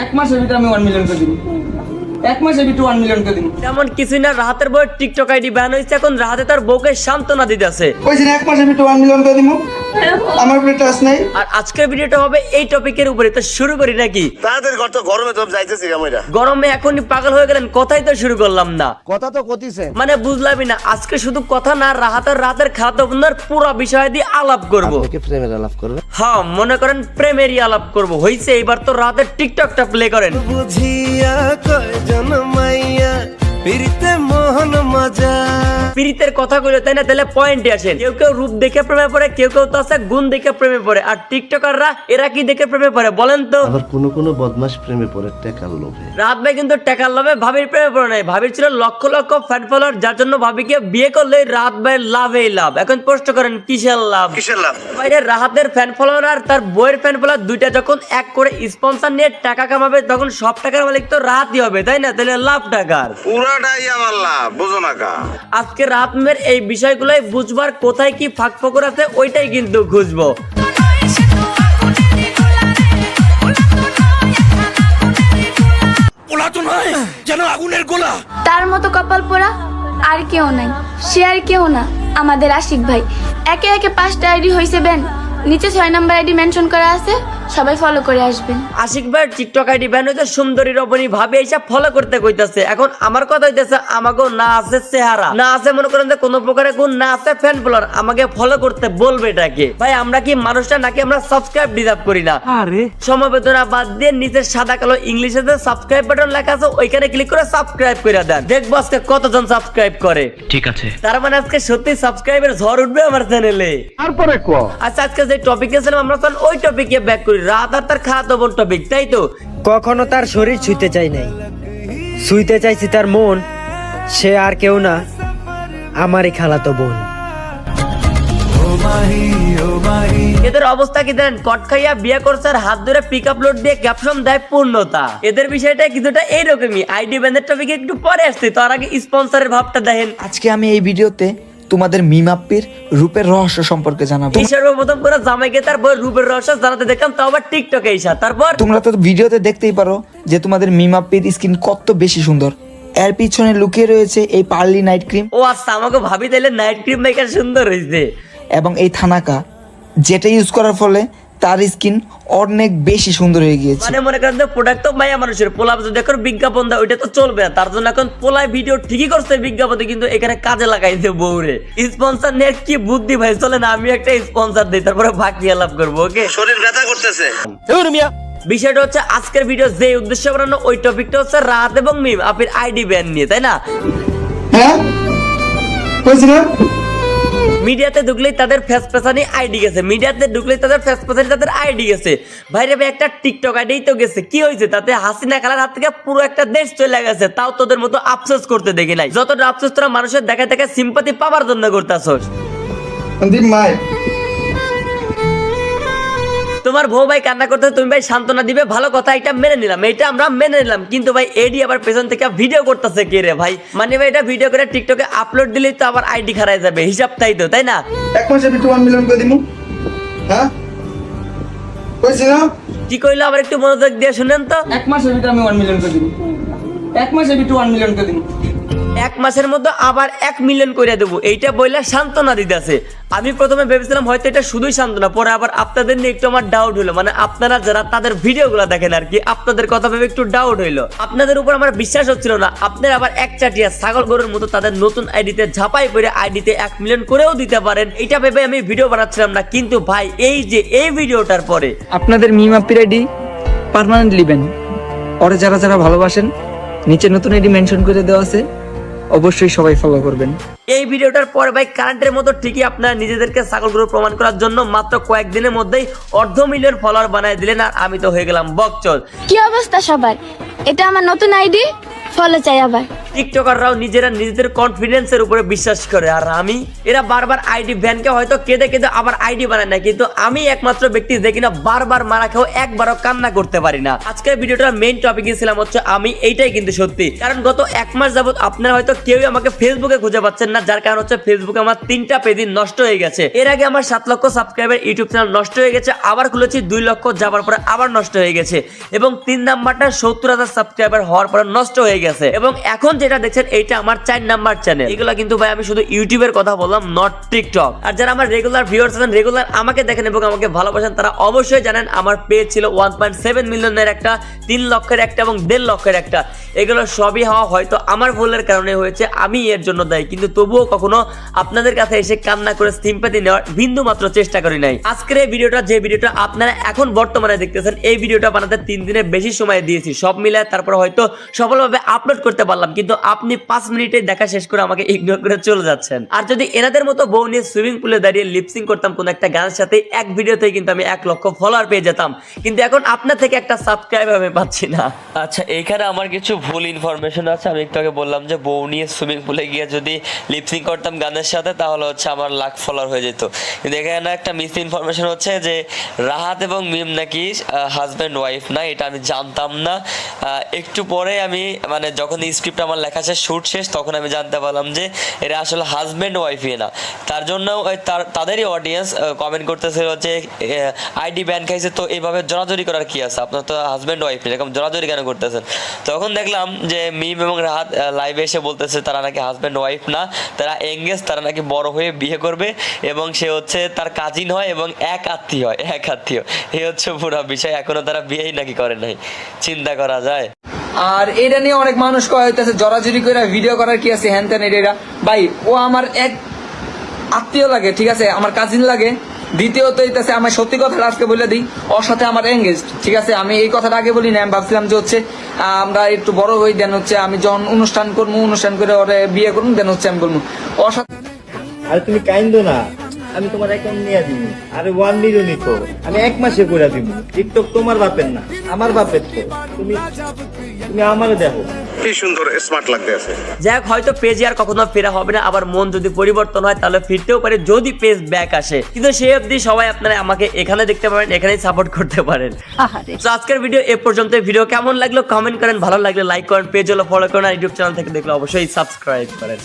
এক মাসের ভিতরে আমি 1 মিলিয়ন করে দিব। এক মাসের ভিতরে 1 মিলিয়ন করে দিব। তেমন কিছুই না, রাহাতের বউয়ের টিকটক আইডি ব্যান হয়েছে, এখন রাহাতে তার বউকে সান্ত্বনা দিতেছে। কইছেন এক মাসের ভিতরে 1 মিলিয়ন করে দিব। আমার উপরে ট্রাস্ট নাই। আর আজকের ভিডিওটা হবে এই টপিকের উপরে, তো শুরু করি নাকি? তাড়াতাড়ি কর তো, গরমে তো যাইতেছি আমরা। গরমে এখনই পাগল হয়ে গেলেন, কথাই তো শুরু করলাম না। কথা তো কতিছে, মানে বুঝলামই না, আজকে শুধু কথা না, রাতের খাদ্য বন্ধুর পুরো বিষয় দিয়ে আলাপ করব। আপনি প্রেমের আলাপ করবে? হ্যাঁ, মনে করেন প্রেমেরই আলাপ করব। হইছে এবার তো রাতের টিকটকটা প্লে করেন। বুঝিয়া কয়জন মাইয়া পিরিতে মোহন মজা। পিরিতের কথা কইলে তাই না, তাহলে পয়েন্টে আসেন। কেউ কেউ রূপ দেখে প্রেমে পড়ে, কেউ কেউ তো আছে গুণ দেখে প্রেমে পড়ে। আর টিকটকাররা এরা কি দেখে প্রেমে পড়ে বলেন তো? আবার কোনো বদমাশ প্রেমে পড়ে টাকার লোভে। রাত ভাই কিন্তু টাকার লোভে ভাবির প্রেমে পড়ে নাই। ভাবির ছিল লক্ষ লক্ষ ফ্যান ফলোয়ার, যার জন্য ভাবিকে বিয়ে করলে রাত ভাই লাভেই লাভ। এখন প্রশ্ন করেন কিসের লাভ? কিসের লাভ? বাইরে রাহাতের ফ্যান ফলোয়ার আর তার বইয়ের ফ্যান ফলোয়ার দুইটা যখন এক করে স্পন্সর নিয়ে টাকা কামাবে, তখন সব টাকার মালিক তো রাতই হবে, তাই না? তাহলে লাভ টাকার পুরাটাই আমার লাভ, বুঝো না কা? আজকে রাত মের এই বিষয়গুলোই বুঝবার, কোথায় কি ফাঁক ফোকর আছে ওইটাই কিন্তু খুঁজবো। তার মতো কপাল পোড়া আর কেউ নাই, সে আর কেউ না, আমাদের আশিক ভাই। একে একে 5টা আইডি হয়েছে ব্যান, নিচে 6 নাম্বার আইডি মেনশন করা আছে, সবাই ফলো করে আসবেন। আশিক ভাই টিকটক আইডি ব্যান হইতে সুন্দরী রবণী ভাবে এইসব ফলো করতে কইতাছে। এখন আমার কথা হইতেছে, আমাকে না আছে চেহারা, না আছে মনে করেন যে কোনো প্রকারের গুণ, না আছে ফ্যান ফলোয়ার, আমাকে ফলো করতে বলবে এটাকে? ভাই আমরা কি মানুষটা নাকি আমরা সাবস্ক্রাইব ডিজার্ভ করি না? আরে সমবেদনা বাদ দিয়ে নিচে সাদা কালো ইংলিশে যে সাবস্ক্রাইব বাটন লেখা আছে ওইখানে ক্লিক করে সাবস্ক্রাইব করে দেন। দেখবো আজকে কতজন সাবস্ক্রাইব করে। ঠিক আছে, তার মানে আজকে সত্যি সাবস্ক্রাইবের ঝড় উঠবে আমার চ্যানেলে। তারপরে কো আচ্ছা, আজকে যে টপিকে ছিলাম আমরা তখন ওই টপিকে ব্যাক করি। রাত আর তার খাওয়া দাওয়ার টপিক, তাই তো? কখনো তার শরীর ছুঁতে চাই নাই, ছুঁতে চাইছি তার মন। সে আর কেউ না, আমারই খালাতো বোন। এদের অবস্থা কি জানেন? কট খাইয়া বিয়ে করছে আর হাত ধরে পিক আপ লোড দিয়ে ক্যাপশন দেয় পূর্ণতা। এদের বিষয়টা কিছুটা এইরকমই। আইডি ব্যানের টপিকে একটু পরে আসছে, তার আগে স্পন্সরের ভাবটা দেখেন। আজকে আমি এই ভিডিওতে তোমাদের মিমাপ্পির রূপের রহস্য সম্পর্কে জানাবো। এই সর্বপ্রথম করে জামাইকে তার বই রূপের রহস্য জানাতে দেখলাম, তাও আবার টিকটকে এসা। তারপর তোমরা তো ভিডিওতে দেখতেই পারো যে তোমাদের মিমাপ্পির স্কিন কত বেশি সুন্দর। এর পিছনে লুকিয়ে রয়েছে এই পার্লি নাইট ক্রিম। ও আচ্ছা, আমাকে ভাবি তাইলে নাইট ক্রিম মেকার সুন্দর হয়েছে। এবং এই থানাকা, যেটা ইউজ করার ফলে তার স্কিন অনেক বেশি সুন্দর হয়ে গিয়েছে। মানে মনে করেন প্রোডাক্ট তো মায়া মানুষের, পোলা যদি এখন বিজ্ঞাপন দেয় ওইটা তো চলবে না। তার জন্য এখন পোলায় ভিডিও ঠিকই করছে বিজ্ঞাপনে, কিন্তু এখানে কাজে লাগাইছে বউরে। স্পন্সর নিয়ে কি বুদ্ধি ভাই, চলে না আমি একটা স্পন্সর দিই, তারপরে বাকি লাভ করবো। ওকে, শরীর ব্যথা করতেছে। বিষয়টা হচ্ছে আজকের ভিডিও যে উদ্দেশ্য বানানো ওই টপিকটা হচ্ছে রাত এবং মিম আপের আইডি ব্যান নিয়ে, তাই না? হ্যাঁ কইছেন মিডিয়াতে ঢুকলেই তাদের ফেস পেছানি আইডি গেছে, মিডিয়াতে ঢুকলেই তাদের ফেস পেছানি তাদের আইডি গেছে। ভাইরে ভাই, একটা টিকটক আইডি তো গেছে, কি হয়েছে তাতে? হাসিনা খালার হাত থেকে পুরো একটা দেশ চলে গেছে, তাও তোদের মতো আফসোস করতে দেখি নাই। যতটা আফসোস তোরা মানুষের দেখা দেখা সিম্পাথি পাওয়ার জন্য করতেছস। সন্দীপ মাই তোমার বউ ভাই কান্না করতে, তুমি ভাই সান্ত্বনা দিবে, ভালো কথা, এটা মেনে নিলাম, এটা আমরা মেনে নিলাম। কিন্তু ভাই এডি আবার পেছন থেকে ভিডিও করতেছে কে রে ভাই? মানে ভাই এটা ভিডিও করে টিকটকে আপলোড দিলেই তো আবার আইডি খারাই যাবে, হিসাব তাই তো, তাই না? এক মাসের ভিতরে 1 মিলিয়ন করে দিব। হ্যাঁ কইছেন কি কইলো আবার একটু মনোযোগ দিয়ে শুনেন তো। এক মাসের ভিতরে আমি 1 মিলিয়ন করে দিব। এক মাসের ভিতরে 1 মিলিয়ন করে দিব। এক মাসের মধ্যে আবার 1 মিলিয়ন করে দেবো, এইটা বইলা সান্ত্বনা দিতেছে। আমি প্রথমে ভেবেছিলাম হয়তো এটা শুধুই সান্ত্বনা, পরে আবার আপনাদের নিয়ে একটু আমার ডাউট হলো। মানে আপনারা যারা তাদের ভিডিওগুলো দেখেন আর কি, আপনাদের কথা ভেবে একটু ডাউট হইলো। আপনাদের উপর আমার বিশ্বাস হচ্ছিল না, আপনারা আবার এক চাটিয়া ছাগল গরুর মতো তাদের নতুন আইডিতে ঝাপাই করে আইডিতে 1 মিলিয়ন করেও দিতে পারেন, এটা ভেবে আমি ভিডিও বানাচ্ছিলাম না। কিন্তু ভাই এই যে এই ভিডিওটার পরে আপনাদের মিমাপ্পির আইডি পার্মানেন্টলি ব্যান। ওরে যারা যারা ভালোবাসেন, নিচে নতুন আইডি মেনশন করে দেওয়া আছে, অবশ্যই সবাই ফলো করবেন। এই ভিডিওটার পরে ভাই কারেন্টের মতো ঠিকই আপনারা নিজেদেরকে ছাগল গরু প্রমাণ করার জন্য মাত্র কয়েকদিনের মধ্যেই 1/2 মিলিয়ন ফলোয়ার বানায় দিলেন, আর আমি তো হয়ে গেলাম বকচোদ। কি অবস্থা সবার? এটা আমার নতুন আইডি, ফলো চাই আবার। টিকটকাররাও নিজেরা নিজেদের কনফিডেন্সের উপরে বিশ্বাস করে, আর আমি এরা বারবার আইডি ব্যানকে হয়তো কেঁদে কেঁদে আবার আইডি বানায় না, কিন্তু আমি একমাত্র ব্যক্তি যে কিনা বারবার মারা খেয়েও একবারও কান্না করতে পারি না। আজকের ভিডিওটার মেইন টপিকে ছিলাম হচ্ছে আমি, এইটাই কিন্তু সত্যি, কারণ গত 1 মাস যাবত আপনারা হয়তো কেউই আমাকে ফেসবুকে খুঁজে পাচ্ছেন না, যার কারণ হচ্ছে ফেসবুকে আমার 3টা পেজ নষ্ট হয়ে গেছে। এর আগে আমার 7 লক্ষ সাবস্ক্রাইবার ইউটিউব চ্যানেল নষ্ট হয়ে গেছে, আবার খুলেছি 2 লক্ষ, যাবার পরে আবার নষ্ট হয়ে গেছে, এবং 3 নাম্বারটা 70,000 সাবস্ক্রাইবার হওয়ার পরে নষ্ট হয়ে গেছে, এবং এখন যেটা দেখছেন এইটা আমার 4 নাম্বার চ্যানেল। এগুলা কিন্তু ভাই আমি শুধু ইউটিউবের কথা বললাম, নট টিকটক। আর যারা আমার রেগুলার ভিউয়ার্স আছেন, রেগুলার আমাকে দেখেন এবং আমাকে ভালোবাসেন, তারা অবশ্যই জানেন আমার পেজ ছিল 1.7 মিলিয়নের একটা, 3 লক্ষের একটা এবং 1.5 লক্ষের একটা। এগুলো সবই হওয়া হয়তো আমার ভুলের কারণে হয়েছে, আমি এর জন্য দায়ী, কিন্তু তবুও কখনো আপনাদের কাছে এসে কান্না করে সিম্পাথি নেওয়ার বিন্দু মাত্র চেষ্টা করি নাই। আজকের এই ভিডিওটা, যে ভিডিওটা আপনারা এখন বর্তমানে দেখতেছেন, এই ভিডিওটা বানাতে 3 দিনের বেশি সময় দিয়েছি, সব মিলায় তারপর হয়তো সফলভাবে আপলোড করতে পারলাম, কিন্তু আপনি 5 মিনিটে দেখা শেষ করে আমাকে ইগনোর করে চলে যাচ্ছেন। আর যদি এনাদের মতো বউ নিয়ে সুইমিং পুলে দাঁড়িয়ে লিপসিং করতাম কোন একটা গানের সাথে, এক ভিডিওতেই কিন্তু আমি 1 লক্ষ ফলোয়ার পেয়ে যেতাম, কিন্তু এখন আপনার থেকে একটা সাবস্ক্রাইব আমি পাচ্ছি না। আচ্ছা, এইখানে আমার কিছু ভুল ইনফরমেশন আছে। আমি একটু আগে বললাম যে বউ নিয়ে সুইমিং পুলে গিয়ে যদি লিপসিং করতাম গানের সাথে, তাহলে হচ্ছে আমার লাখ ফলোয়ার হয়ে যেত, কিন্তু এখানে একটা মিস ইনফরমেশন হচ্ছে যে রাহাত এবং মিম নাকি হাজব্যান্ড ওয়াইফ না, এটা আমি জানতাম না। একটু পরে আমি মানে যখন স্ক্রিপ্ট আমার লেখা শেষ, শুট শেষ, তখন আমি জানতে পারলাম যে এরা আসলে হাজব্যান্ড ওয়াইফই না। তার জন্য তাদেরই অডিয়েন্স কমেন্ট করতেছিল যে আইডি ব্যান খাইছে, তো এইভাবে জোরাজোরি করার কি আছে, আপনার তো হাজব্যান্ড ওয়াইফ এরকম জোরাজোরি কেন করতেছেন? তখন দেখলাম যে মিম এবং রাহাত লাইভে এসে বলতেছে তারা নাকি হাজব্যান্ড ওয়াইফ না, তারা এঙ্গেজ, তারা নাকি বড় হয়ে বিয়ে করবে, এবং সে হচ্ছে তার কাজিন হয় এবং এক আত্মীয়। এই হচ্ছে পুরো বিষয়। এখনো তারা বিয়েই নাকি করে নাই, চিন্তা করা যায়। আর এটা নিয়ে অনেক মানুষ কয়েছে জড়াজড়ি করে ভিডিও করার কি আছে, হ্যান ত্যান। এটা ভাই, ও আমার এক আত্মীয় লাগে, ঠিক আছে, আমার কাজিন লাগে। দ্বিতীয়ত এইটাছে আমার সত্যি কথাটা আজকে বলে দিই, ওর সাথে আমার এঙ্গেজ, ঠিক আছে। আমি এই কথাটা আগে বলি না, আমি ভাবছিলাম যে হচ্ছে আমরা একটু বড় হই, দেন হচ্ছে আমি যখন অনুষ্ঠান করবো, অনুষ্ঠান করে ওরে বিয়ে করবো, দেন হচ্ছে আমি বলবো ওর সাথে। আরে তুমি কাইন্দো না, আমি তোমার অ্যাকাউন্ট নিয়ে দিব। আরে 1 মিলিয়নই তো, আমি 1 মাসে করে দিব। টিকটক তোমার বাপের না, আমার বাপের তো। তুমি আমারে দেখো কি সুন্দর স্মার্ট লাগতেছে। যাক, হয়তো পেজে আর কখনো ফেরা হবে না, আবার মন যদি পরিবর্তন হয় তাহলে ফিরতেও পারে যদি পেজ ব্যাক আসে, কিন্তু সেই অবধি সবাই আপনারা আমাকে এখানে দেখতে পারেন, এখানেই সাপোর্ট করতে পারেন। তো আজকের ভিডিও এ পর্যন্ত। ভিডিও কেমন লাগলো কমেন্ট করেন, ভালো লাগলে লাইক করেন, পেজ হলো ফলো করেন, আর ইউটিউব চ্যানেল থেকে দেখলে অবশ্যই সাবস্ক্রাইব করেন।